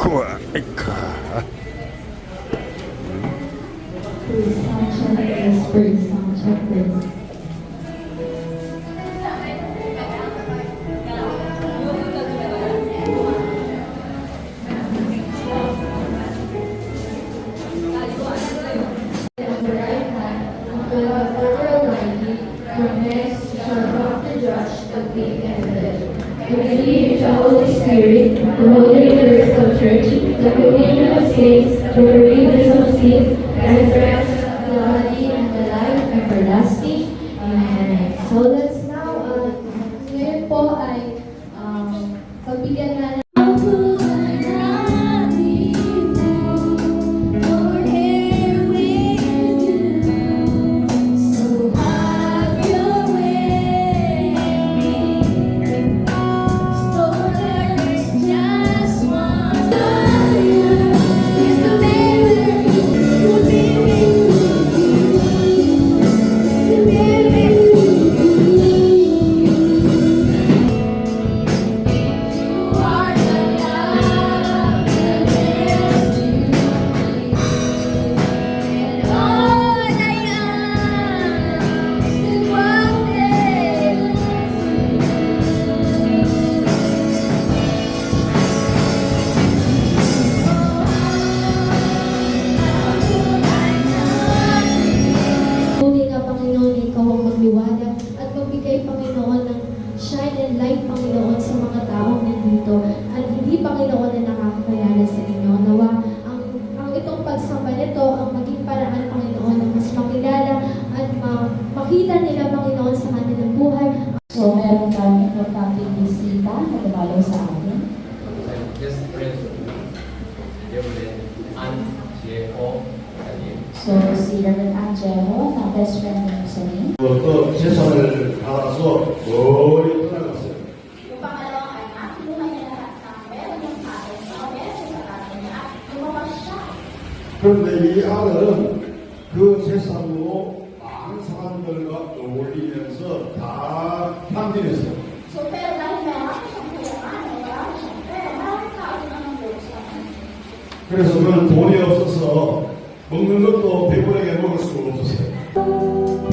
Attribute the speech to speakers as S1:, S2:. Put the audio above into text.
S1: 아이쿠 아이쿠.
S2: I believe in the Holy Spirit, the Holy Universal Church, the communion of saints, the forgiveness of sins, the resurrection of the body, and the life everlasting. Amen. So let's now, ngayon po ay pagbigyan na at magbigay, Panginoon, ng shine and light, Panginoon, sa mga taong nandito at hindi, Panginoon, na nakakakilala sa inyo. Nawa, ang itong pagsamba nito ang maging paraan, Panginoon, na mas makilala at makita nila, Panginoon, sa kanilang buhay.
S3: So, meron tayong importanteng bisita na dumalaw sa atin.
S4: Just friends.
S3: So, si Reverend Angelo, na best friend ng Muslim.
S5: 또 재산을 받아서 머리 떠나갔어요.
S6: Yung pangalawang anak, kinuha niya lahat ng meron yung tatay niya, meron siya sa tatay niya, at lumabas siya.
S5: 그런데 이 아들은 그 재산으로 많은 사람들과 어울리면서 다 탕진했어요.
S6: So, pero dahil marami siyang kailangan, marami siyang pera, maraming tao din ang nandun sa kanya.
S5: 그래서 그는 돈이 없어서 먹는 것도 배부르게 먹을 수가 없었어요.